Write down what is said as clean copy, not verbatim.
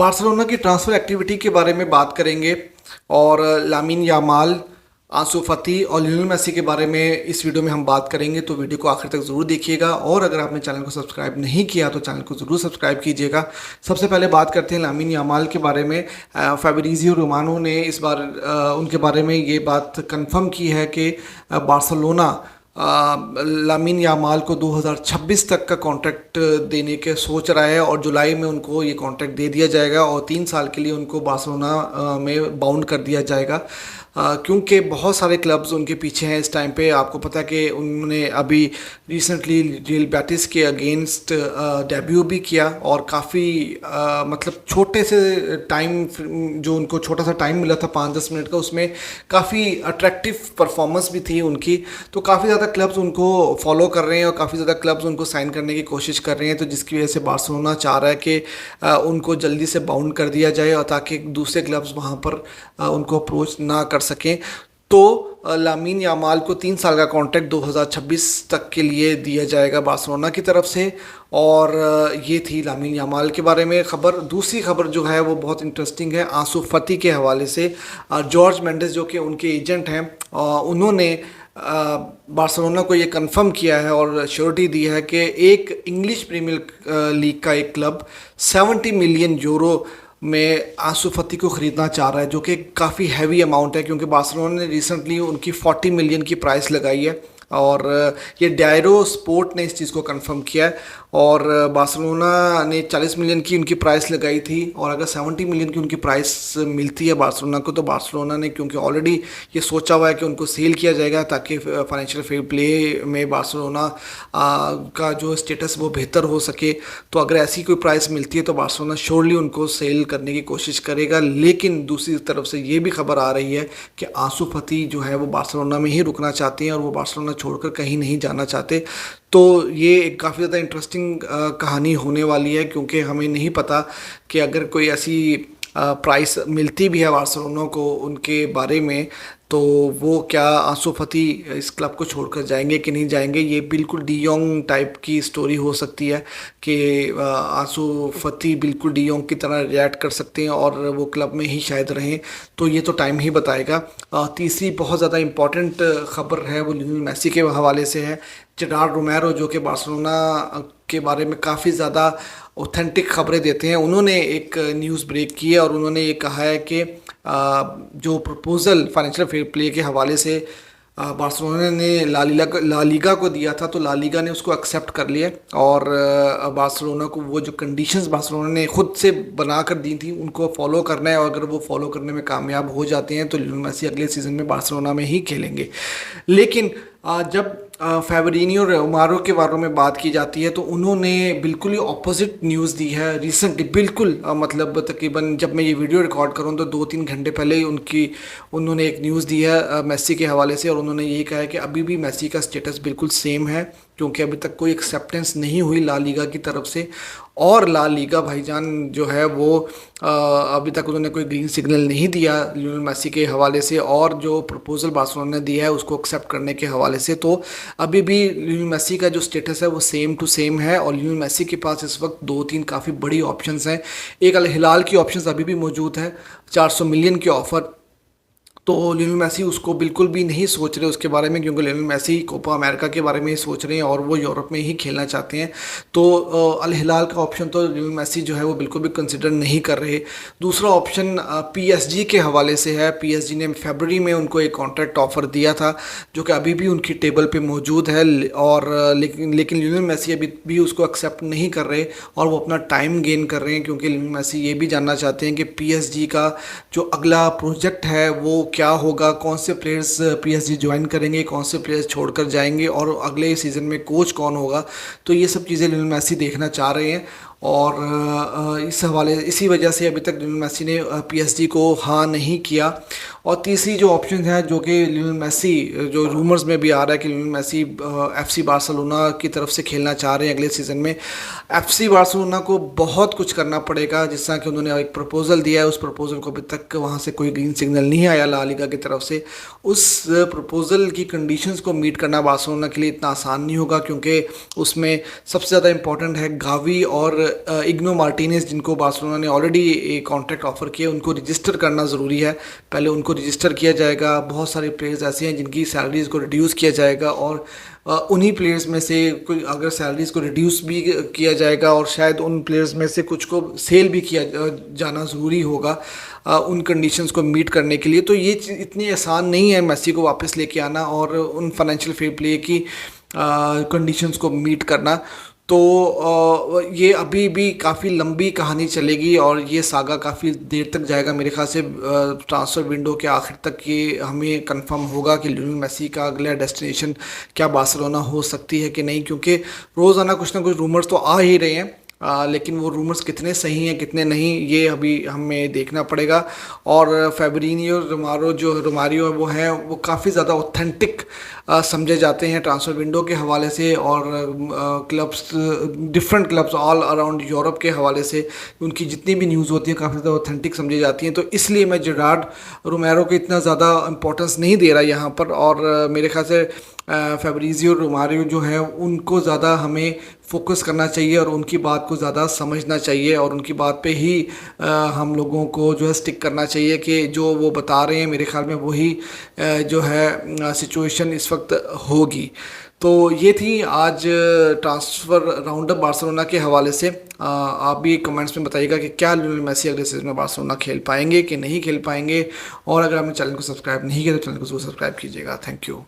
Barcelona की transfer activity के बारे में बात करेंगे और लामिन यामाल, आंसू फती और लियोनेल मेसी के बारे में इस वीडियो में हम बात करेंगे। तो वीडियो को आखिर तक ज़रूर देखिएगा और अगर आपने चैनल को सब्सक्राइब नहीं किया तो चैनल को ज़रूर सब्सक्राइब कीजिएगा। सबसे पहले बात करते हैं लामिन यामाल के बारे में। फैब्रिजियो रोमानो ने इस बार उनके बारे में ये बात कंफर्म की है कि बार्सिलोना लामिन यामाल को 2026 तक का कॉन्ट्रैक्ट देने के सोच रहा है और जुलाई में उनको ये कॉन्ट्रैक्ट दे दिया जाएगा और 3 साल के लिए उनको बार्सिलोना में बाउंड कर दिया जाएगा। क्योंकि बहुत सारे क्लब्स उनके पीछे हैं इस टाइम पे। आपको पता है कि उन्होंने अभी रिसेंटली रियल बैटिस के अगेंस्ट डेब्यू भी किया और काफ़ी मतलब छोटे से टाइम, जो उनको छोटा सा टाइम मिला था 5-10 मिनट का, उसमें काफ़ी अट्रैक्टिव परफॉर्मेंस भी थी उनकी। तो काफ़ी ज़्यादा क्लब्स उनको फॉलो कर रहे हैं और काफ़ी ज़्यादा क्लब्स उनको साइन करने की कोशिश कर रहे हैं, तो जिसकी वजह से बार्सिलोना चाह रहा है कि उनको जल्दी से बाउंड कर दिया जाए और ताकि दूसरे क्लब्स वहाँ पर उनको अप्रोच ना कर सकें। तो लामिन यामाल को 3 साल का कॉन्ट्रैक्ट 2026 तक के लिए दिया जाएगा बार्सिलोना की तरफ से। और ये थी लामिन यामाल के बारे में खबर। दूसरी खबर जो है वो बहुत इंटरेस्टिंग है आंसू फती के हवाले से। जॉर्ज मेंडेस जो कि उनके एजेंट हैं, उन्होंने बार्सिलोना को ये कंफर्म किया है और श्योरिटी दी है कि एक इंग्लिश प्रीमियर लीग का एक क्लब 70 मिलियन यूरो में आंसू फती को ख़रीदना चाह रहा है, जो कि काफ़ी हैवी अमाउंट है क्योंकि बार्सिलोना ने रिसेंटली उनकी 40 मिलियन की प्राइस लगाई है और ये डायरो स्पोर्ट ने इस चीज़ को कंफर्म किया है। और बार्सिलोना ने 40 मिलियन की उनकी प्राइस लगाई थी और अगर 70 मिलियन की उनकी प्राइस मिलती है बार्सिलोना को, तो बार्सिलोना ने क्योंकि ऑलरेडी ये सोचा हुआ है कि उनको सेल किया जाएगा ताकि फाइनेंशियल फेयर प्ले में बार्सिलोना का जो स्टेटस वो बेहतर हो सके, तो अगर ऐसी कोई प्राइस मिलती है तो बार्सिलोना श्योरली उनको सेल करने की कोशिश करेगा। लेकिन दूसरी तरफ से ये भी खबर आ रही है कि आंसू फती जो है वो बार्सिलोना में ही रुकना चाहते हैं और वो बार्सिलोना छोड़कर कहीं नहीं जाना चाहते। तो ये एक काफ़ी ज़्यादा इंटरेस्टिंग कहानी होने वाली है क्योंकि हमें नहीं पता कि अगर कोई ऐसी प्राइस मिलती भी है बार्सिलोना को उनके बारे में, तो वो क्या आंसू फती इस क्लब को छोड़कर जाएंगे कि नहीं जाएंगे। ये बिल्कुल डी योंग टाइप की स्टोरी हो सकती है कि आंसू फती बिल्कुल डी योंग की तरह रिएक्ट कर सकते हैं और वो क्लब में ही शायद रहें, तो ये तो टाइम ही बताएगा। तीसरी बहुत ज़्यादा इम्पॉर्टेंट खबर है वो लियोनेल मेसी के हवाले से है। जेरार्ड रोमेरो जो कि बार्सिलोना के बारे में काफ़ी ज़्यादा ऑथेंटिक खबरें देते हैं, उन्होंने एक न्यूज़ ब्रेक की है और उन्होंने ये कहा है कि जो प्रपोज़ल फाइनेंशियल फेयर प्ले के हवाले से बार्सिलोना ने ला लीगा को दिया था, तो ला लीगा ने उसको एक्सेप्ट कर लिया और बार्सिलोना को वो जो कंडीशंस बार्सिलोना ने खुद से बना कर दी थी उनको फॉलो करना है और अगर वो फॉलो करने में कामयाब हो जाते हैं तो लियोनेल मेसी अगले सीज़न में बार्सिलोना में ही खेलेंगे। लेकिन जब फैब्रिजियो रोमानो के बारे में बात की जाती है तो उन्होंने बिल्कुल ही ऑपोजिट न्यूज़ दी है रिसेंटली। बिल्कुल मतलब तकरीबन जब मैं ये वीडियो रिकॉर्ड करूँ तो 2-3 घंटे पहले ही उन्होंने एक न्यूज़ दी है मेसी के हवाले से और उन्होंने ये कहा है कि अभी भी मेसी का स्टेटस बिल्कुल सेम है क्योंकि अभी तक कोई एक्सेप्टेंस नहीं हुई ला लीगा की तरफ से और ला लीगा भाईजान जो है वो अभी तक उन्होंने कोई ग्रीन सिग्नल नहीं दिया लियोनेल मेसी के हवाले से और जो प्रपोज़ल बार्सिलोना ने दिया है उसको एक्सेप्ट करने के हवाले से। तो अभी भी लियोनेल मेसी का जो स्टेटस है वो सेम टू सेम है और लियोनेल मेसी के पास इस वक्त 2-3 काफ़ी बड़ी ऑप्शंस हैं। एक अल हिलाल की ऑप्शंस अभी भी मौजूद है, 400 मिलियन की ऑफ़र, तो लियोनेल मेसी उसको बिल्कुल भी नहीं सोच रहे उसके बारे में क्योंकि लियोनेल मेसी कोपा अमेरिका के बारे में ही सोच रहे हैं और वो यूरोप में ही खेलना चाहते हैं। तो अल हिलाल का ऑप्शन तो लियोनेल मेसी जो है वो बिल्कुल भी कंसिडर नहीं कर रहे। दूसरा ऑप्शन पीएसजी के हवाले से है। पीएसजी ने फरवरी में उनको एक कॉन्ट्रैक्ट ऑफर दिया था जो कि अभी भी उनकी टेबल पे मौजूद है और लेकिन लियोनेल मेसी अभी भी उसको एक्सेप्ट नहीं कर रहे और वो अपना टाइम गेन कर रहे हैं क्योंकि लियोनेल मेसी ये भी जानना चाहते हैं कि पीएसजी का जो अगला प्रोजेक्ट है वो क्या होगा, कौन से प्लेयर्स पीएसजी ज्वाइन करेंगे, कौन से प्लेयर्स छोड़कर जाएंगे और अगले सीज़न में कोच कौन होगा। तो ये सब चीज़ें लियोनेल मेसी देखना चाह रहे हैं और इसी वजह से अभी तक लियोनेल मेसी ने पीएसजी को हाँ नहीं किया। और तीसरी जो ऑप्शन है जो कि लियोनेल मेसी, जो रूमर्स में भी आ रहा है कि लियोनेल मेसी एफसी बार्सिलोना की तरफ से खेलना चाह रहे हैं अगले सीज़न में। एफसी बार्सिलोना को बहुत कुछ करना पड़ेगा, जिस तरह कि उन्होंने एक प्रपोज़ल दिया है, उस प्रपोज़ल को अभी तक वहाँ से कोई ग्रीन सिग्नल नहीं आया ला लीगा की तरफ से। उस प्रपोज़ल की कंडीशंस को मीट करना बार्सिलोना के लिए इतना आसान नहीं होगा क्योंकि उसमें सबसे ज़्यादा इम्पोर्टेंट है गावी और इग्नो मार्टिनेज, जिनको बार्सिलोना ने ऑलरेडी एक कॉन्ट्रैक्ट ऑफर किया, उनको रजिस्टर करना ज़रूरी है। पहले उनको रजिस्टर किया जाएगा। बहुत सारे प्लेयर्स ऐसे हैं जिनकी सैलरीज़ को रिड्यूस किया जाएगा, और उन्हीं प्लेयर्स में से कोई अगर सैलरीज़ को रिड्यूस भी किया जाएगा, और शायद उन प्लेयर्स में से कुछ को सेल भी किया जाना ज़रूरी होगा उन कंडीशंस को मीट करने के लिए। तो ये चीज़ इतनी आसान नहीं है मेसी को वापस लेके आना और उन फाइनेंशियल फेयर प्ले की कंडीशंस को मीट करना। तो ये अभी भी काफ़ी लंबी कहानी चलेगी और ये सागा काफ़ी देर तक जाएगा। मेरे ख्याल से ट्रांसफ़र विंडो के आखिर तक ये हमें कंफर्म होगा कि लियोनेल मेसी का अगला डेस्टिनेशन क्या बार्सिलोना हो सकती है कि नहीं, क्योंकि रोज़ाना कुछ ना कुछ रूमर्स तो आ ही रहे हैं। लेकिन वो रूमर्स कितने सही हैं कितने नहीं, ये अभी हमें देखना पड़ेगा। और फैब्रिनियो रोमारियो वो हैं, वो काफ़ी ज़्यादा ऑथेंटिक समझे जाते हैं ट्रांसफ़र विंडो के हवाले से, और clubs, different clubs all around Europe के हवाले से उनकी जितनी भी न्यूज़ होती है काफ़ी ज़्यादा ऑथेंटिक समझी जाती हैं। तो इसलिए मैं जेरार्ड रोमेरो को इतना ज़्यादा इंपॉर्टेंस नहीं दे रहा यहाँ पर, और मेरे ख्याल से फैब्रिजियो रोमारियो जो है उनको ज़्यादा हमें फोकस करना चाहिए और उनकी बात को ज़्यादा समझना चाहिए, और उनकी बात पे ही हम लोगों को जो है स्टिक करना चाहिए कि जो वो बता रहे हैं मेरे ख्याल में वही जो है सिचुएशन इस वक्त होगी। तो ये थी आज ट्रांसफ़र राउंड अप बार्सिलोना के हवाले से। आप भी कमेंट्स में बताइएगा कि क्या लियोनेल मेसी अगले सीजन में बार्सिलोना खेल पाएंगे कि नहीं खेल पाएंगे, और अगर आपने चैनल को सब्सक्राइब नहीं किया तो चैनल को जरूर सब्सक्राइब कीजिएगा। Thank you.